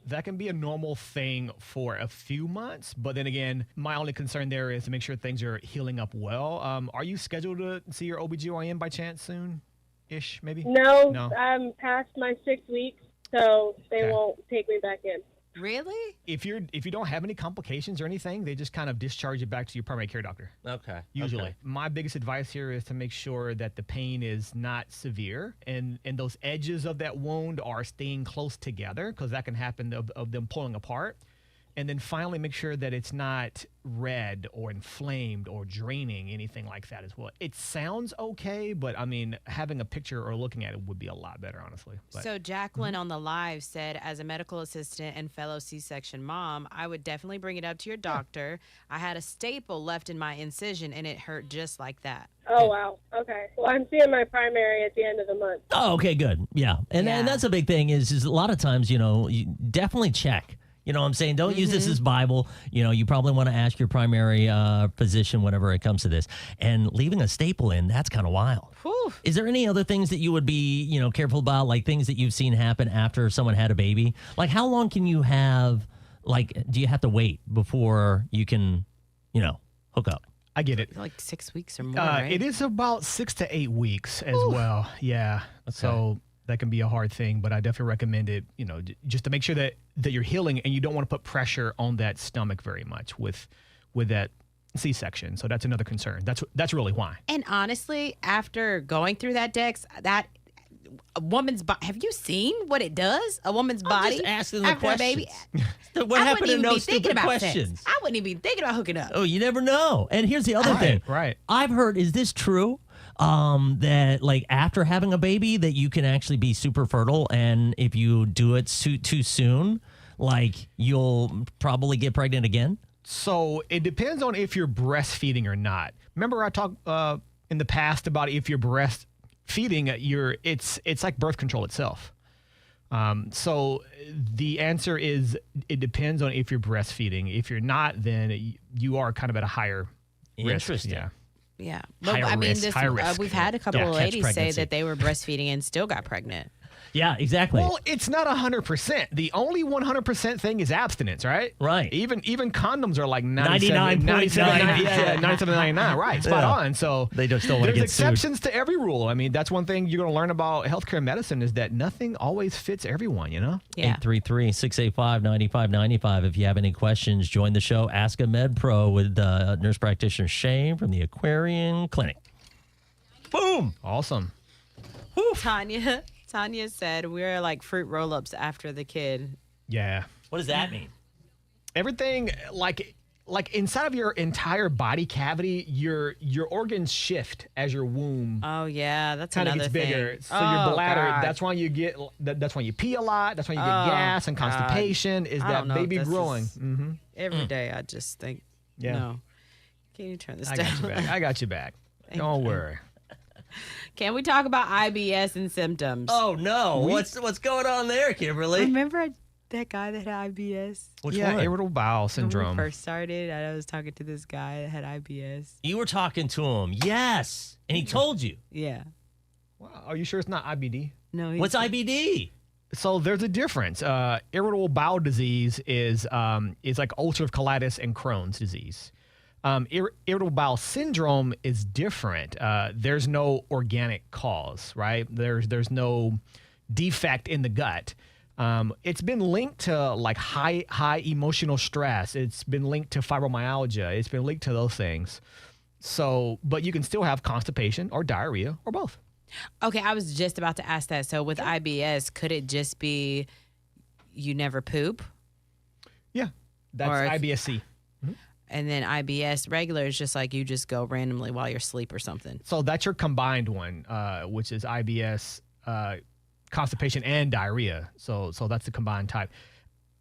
That can be a normal thing for a few months, but then again, my only concern there is to make sure things are healing up well. Are you scheduled to see your OBGYN by chance soon-ish, maybe? No, No. I'm past my 6 weeks, so they Okay. won't take me back in. Really? If you don't have any complications or anything, they just kind of discharge it back to your primary care doctor. Okay. Usually. Okay. My biggest advice here is to make sure that the pain is not severe and those edges of that wound are staying close together because that can happen of them pulling apart. And then finally make sure that it's not red or inflamed or draining, anything like that as well. It sounds okay, but I mean, having a picture or looking at it would be a lot better, honestly. But, So Jacqueline on the live said, as a medical assistant and fellow C-section mom, I would definitely bring it up to your doctor. I had a staple left in my incision and it hurt just like that. Oh, wow. Okay. Well, I'm seeing my primary at the end of the month. Oh, okay, good. Yeah. And that's a big thing is a lot of times, you definitely check. You know what I'm saying? Don't use this as Bible. You probably want to ask your primary physician whenever it comes to this. And leaving a staple in, that's kind of wild. Whew. Is there any other things that you would be, careful about, like things that you've seen happen after someone had a baby? Like how long can you have, do you have to wait before you can, hook up? I get it. Like 6 weeks or more, right? It is about 6 to 8 weeks as well. Yeah. Okay. So that can be a hard thing, but I definitely recommend it, just to make sure that you're healing and you don't want to put pressure on that stomach very much with that C-section. So that's another concern. That's really why. And honestly, after going through that, Dex, that a woman's body, have you seen what it does? A woman's body just asking the after a baby. What happened to no stupid about questions? Sex. I wouldn't even be thinking about hooking up. Oh, you never know. And here's the other thing. Right. I've heard, is this true? That after having a baby that you can actually be super fertile, and if you do it too soon, you'll probably get pregnant again? So it depends on if you're breastfeeding or not. Remember I talked in the past about if you're breastfeeding, it's like birth control itself. So the answer is it depends on if you're breastfeeding. If you're not, then you are kind of at a higher risk. Interesting. Yeah. Yeah. Higher risk. We've had a couple of ladies say pregnancy. that they were breastfeeding and still got pregnant. Yeah, exactly. Well, it's not 100%. The only 100% thing is abstinence, right? Right. Even condoms are like 99.9. 97.99. Right. Spot on. So They just don't want to there's get sued. exceptions to every rule. I mean, that's one thing you're going to learn about healthcare medicine is that nothing always fits everyone, Yeah. 833-685-9595. If you have any questions, join the show. Ask a Med Pro with nurse practitioner Shane from the Aquarian Clinic. Boom. Awesome. Tanya said we're like fruit roll-ups after the kid. Yeah. What does that mean? Everything like inside of your entire body cavity, your organs shift as your womb Oh yeah, that's kind of another gets thing. bigger. So Oh, your bladder, God. that's why you get that's why you pee a lot. That's why you get Oh, gas and God. constipation. Is I that don't know if baby this growing? is- Mm-hmm. Every day I just think, Yeah. no. Can you turn this I down? got you back. I got you back. Don't worry. Can we talk about IBS and symptoms? Oh, no. What's going on there, Kimberly? Remember that guy that had IBS? Which yeah, one? irritable bowel When syndrome. we first started, I was talking to this guy that had IBS. You were talking to him. Yes. And he told you. Yeah. Wow. Are you sure it's not IBD? No. he- What's IBD? So there's a difference. Irritable bowel disease is like ulcerative colitis and Crohn's disease. Irritable bowel syndrome is different. There's no organic cause, right? There's no defect in the gut. It's been linked to like high emotional stress. It's been linked to fibromyalgia. It's been linked to those things. So, but you can still have constipation or diarrhea or both. Okay, I was just about to ask that. So with IBS, could it just be you never poop? Yeah, that's Or if- IBS-C. And then IBS regular is just like you just go randomly while you're asleep or something. So that's your combined one, which is IBS, constipation, and diarrhea. So that's the combined type.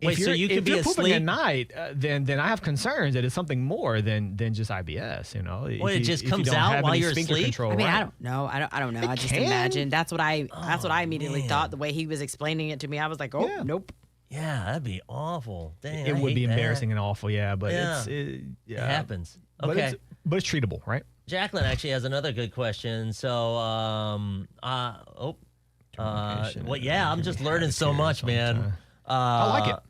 Wait, so you could if be you're pooping asleep- at night, then I have concerns that it's something more than just IBS. You know, Well, it just if you comes don't out have while any you're sphincter asleep? Control, I mean, right? I don't know. I don't know. It I just can. imagine that's what I immediately man. thought. The way he was explaining it to me, I was like, oh, Yeah. nope. Yeah, that'd be awful. Dang, It I would be hate that. embarrassing and awful, yeah. But Yeah. it happens. But Okay. but it's treatable, right? Jacqueline actually has another good question. So, well, yeah, I'm just learning so much, man. I like it.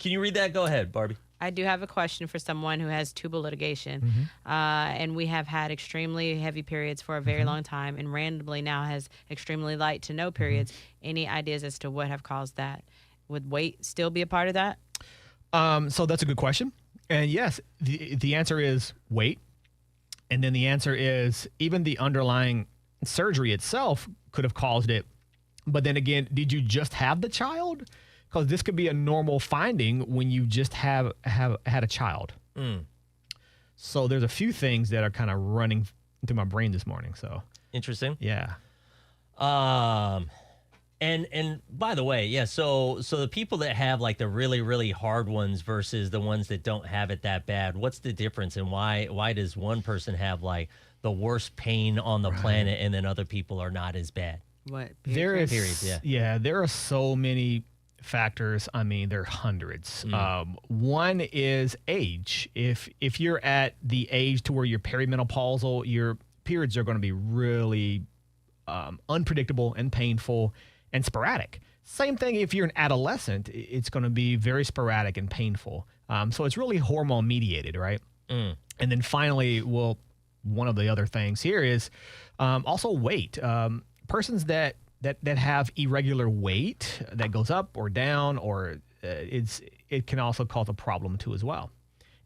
Can you read that? Go ahead, Barbie. I do have a question for someone who has tubal litigation. And we have had extremely heavy periods for a very long time and randomly now has extremely light to no periods. Any ideas as to what have caused that? Would weight still be a part of that? So that's a good question. And yes, the answer is weight. And then the answer is even the underlying surgery itself could have caused it. But then again, did you just have the child? because this could be a normal finding when you just have had a child. So there's a few things that are kind of running through my brain this morning. So Interesting. yeah. And by the way, yeah, so the people that have like the really, really hard ones versus the ones that don't have it that bad, what's the difference, and why does one person have like the worst pain on the planet and then other people are not as bad? What? There is Periods, yeah. there are so many factors. I mean, there are hundreds. One is age. If you're at the age to where you're perimenopausal, your periods are going to be really unpredictable and painful and sporadic. Same thing if you're an adolescent, it's going to be very sporadic and painful. So it's really hormone mediated, right? And then finally, well, one of the other things here is also weight. Persons that have irregular weight that goes up or down, or it can also cause a problem too as well.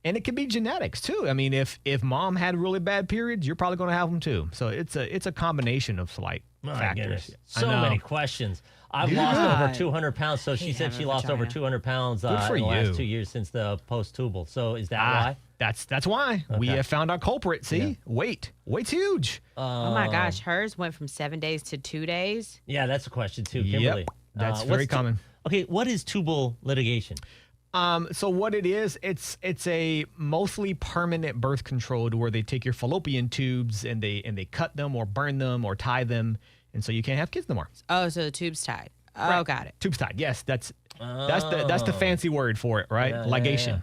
And it can be genetics too. I mean, if mom had really bad periods, you're probably going to have them too. So it's a combination of like factors. Goodness. So many questions. I've lost over 200 pounds. So she said she lost over 200 pounds in the last 2 years since the post-tubal. So is that why? That's why. We have found our culprit. See? Weight's huge. Oh my gosh, hers went from 7 days to 2 days. Yeah, that's a question too, Kimberly. Yep, that's very common. Okay, what is tubal litigation? So what it is, it's a mostly permanent birth control to where they take your fallopian tubes and they cut them or burn them or tie them, and so you can't have kids no more. Oh, so the tube's tied. Oh, Right. got it. Tube's tied. Yes, that's the fancy word for it, right? Yeah, Ligation.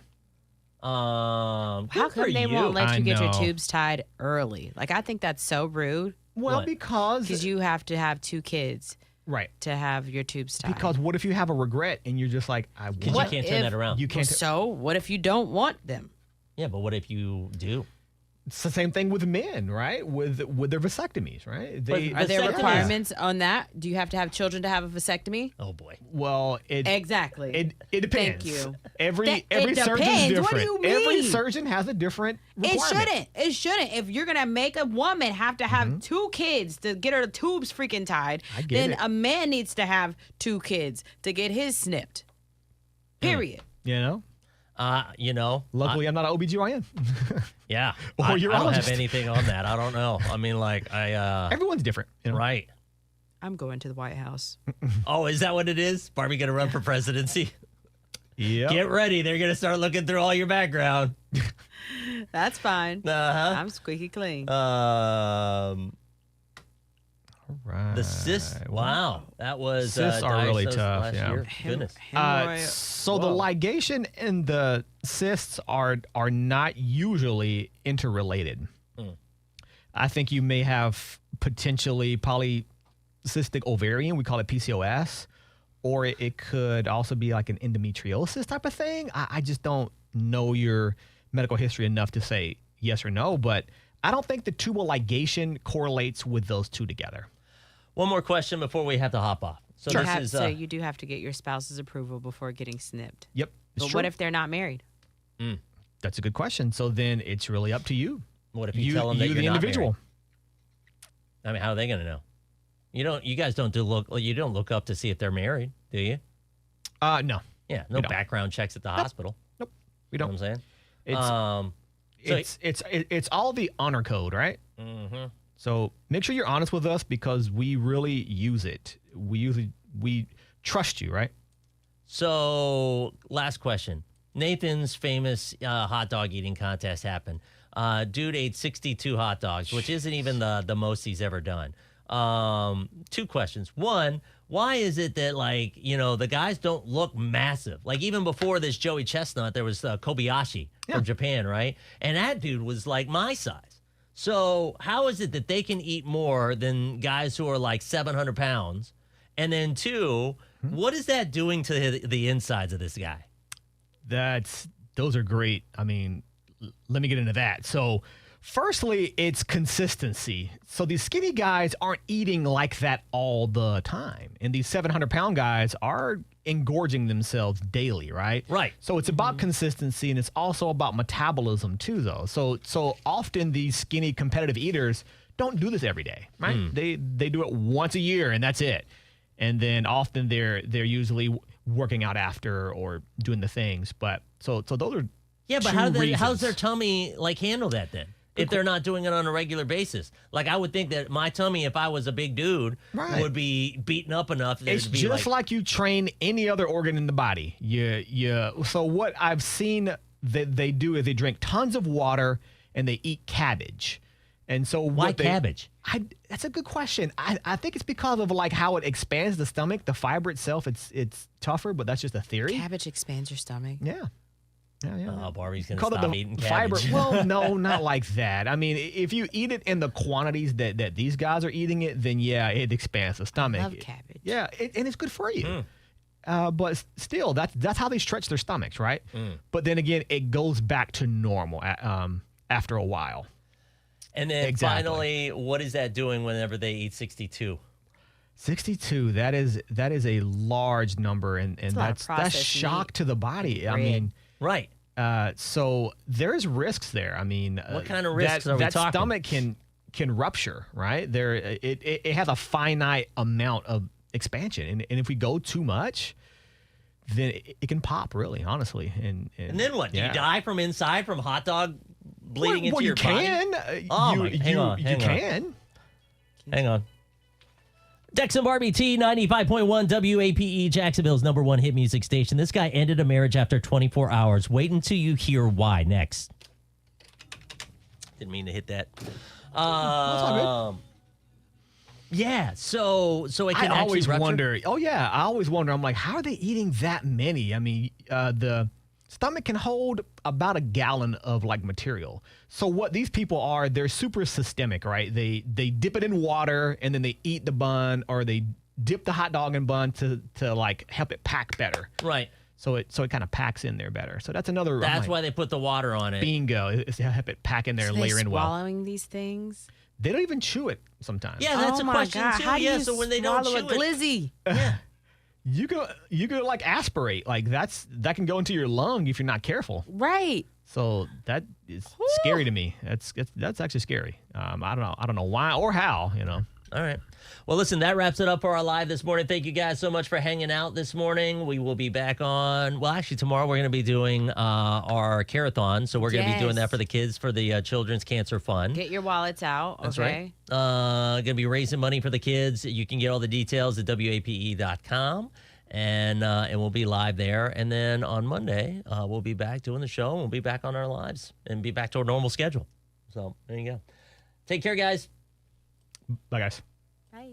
How come they won't let you get your tubes tied early? Like, I think that's so rude. Well, because you have to have 2 kids. Right. To have your tubes tied. Because what if you have a regret and you're just like, I want. You can't turn that around. You can't. So what if you don't want them? Yeah, but what if you do? It's the same thing with men, right? With their vasectomies, right? Are there requirements on that? Do you have to have children to have a vasectomy? Oh boy. Well, exactly. It depends. Thank you. Every It surgeon's depends. different. What do you mean? Every surgeon has a different requirement. It shouldn't. If you're gonna make a woman have to have 2 kids to get her tubes freaking tied, then a man needs to have 2 kids to get his snipped. Period. You know? Luckily, I'm not an OBGYN. Yeah. Or I don't have urologist. anything on that. I don't know. I mean, like, Everyone's different. You know? Right. I'm going to the White House. Oh, is that what it is? Barbie going to run for presidency? Yeah. Get ready. They're going to start looking through all your background. That's fine. Uh-huh. I'm squeaky clean. Right. The cysts. Wow. That was Cysts are really diagnosed tough. last Yeah. year. Goodness. So the ligation and the cysts are not usually interrelated. I think you may have potentially polycystic ovarian. We call it PCOS. Or it could also be like an endometriosis type of thing. I just don't know your medical history enough to say yes or no. But I don't think the tubal ligation correlates with those two together. One more question before we have to hop off. So You this have- is so you do have to get your spouse's approval before getting snipped. Yep. it's But true. what if they're not married? That's a good question. So then it's really up to you. What if you tell them that you you're the not individual? married? I mean, how are they going to know? You guys don't look up to see if they're married, do you? No. Yeah, no We don't. background checks at the hospital. Nope. We You know don't. what I'm saying? It's all the honor code, right? Mm-hmm. So make sure you're honest with us because we really use it. We trust you, right? So, last question. Nathan's famous hot dog eating contest happened. Dude ate 62 hot dogs, which isn't even the most he's ever done. 2 questions. One, why is it that, like, the guys don't look massive? Like, even before this Joey Chestnut, there was Kobayashi from Japan, right? And that dude was, like, my size. So how is it that they can eat more than guys who are, like, 700 pounds? And then 2, what is that doing to the insides of this guy? Those are great. I mean, let me get into that. So firstly, it's consistency. So these skinny guys aren't eating like that all the time. And these 700-pound guys are engorging themselves daily, right? Right. So it's about consistency, and it's also about metabolism too, though. So often these skinny competitive eaters don't do this every day, right? They do it once a year, and that's it. And then often they're usually working out after or doing the things. But so those are Yeah, but two how's their reasons. tummy like handle that then? If they're not doing it on a regular basis, like I would think that my tummy, if I was a big dude, Right. would be beaten up enough that It's it'd be just like you train any other organ in the body. So what I've seen that they do is they drink tons of water and they eat cabbage. And so why cabbage? That's a good question. I think it's because of like how it expands the stomach. The fiber itself, it's tougher, but that's just a theory. Cabbage expands your stomach. Yeah. Yeah. Oh, Barbie's gonna Call it stop the eating fiber. cabbage. Well, no, not like that. I mean, if you eat it in the quantities that these guys are eating it, then yeah, it expands the stomach. Love cabbage. Yeah, and it's good for you. But still, that's how they stretch their stomachs, right? But then again, it goes back to normal after a while. And then Exactly. finally, what is that doing whenever they eat 62? 62. That is a large number, and a lot of that's processed shock meat. to the body. I Bread. mean. Right. So there's risks there. I mean, What kind of risks are we that talking? stomach can rupture, right? It has a finite amount of expansion, and if we go too much, then it can pop. Really, honestly, and And then what? Do yeah. you die from inside from hot dog bleeding well, into your you can. body? Oh, hang on. You can. Hang on. Dex and Barbie T, 95.1 WAPE, Jacksonville's #1 hit music station. This guy ended a marriage after 24 hours. Wait until you hear why. Next. Didn't mean to hit that. all Yeah, so it I can always actually rupture? wonder. Oh yeah, I always wonder. I'm like, how are they eating that many? I mean, the stomach can hold about a gallon of like material. So what these people are, they're super systemic, right? They dip it in water and then they eat the bun, or they dip the hot dog in bun to like help it pack better. Right. So it kind of packs in there better. So that's another. That's why they put the water on it. Bingo! Is to help it pack in there So and they layer in well. swallowing these things. They don't even chew it sometimes. Yeah, that's oh a my question God. too. How do Yeah, you so when they don't swallow chew a it, glizzy? yeah. You could like aspirate. Like that can go into your lung if you're not careful. Right. So that is scary to me. That's actually scary. I don't know why or how. All right. Well, listen, that wraps it up for our live this morning. Thank you guys so much for hanging out this morning. We will be back on, well, actually, tomorrow we're going to be doing our Carathon. So we're going to be doing that Yes. for the kids for the Children's Cancer Fund. Get your wallets out. That's okay. right. Going to be raising money for the kids. You can get all the details at WAPE.com. And we'll be live there. And then on Monday, we'll be back doing the show. And we'll be back on our lives and be back to our normal schedule. So there you go. Take care, guys. Bye, guys. Bye.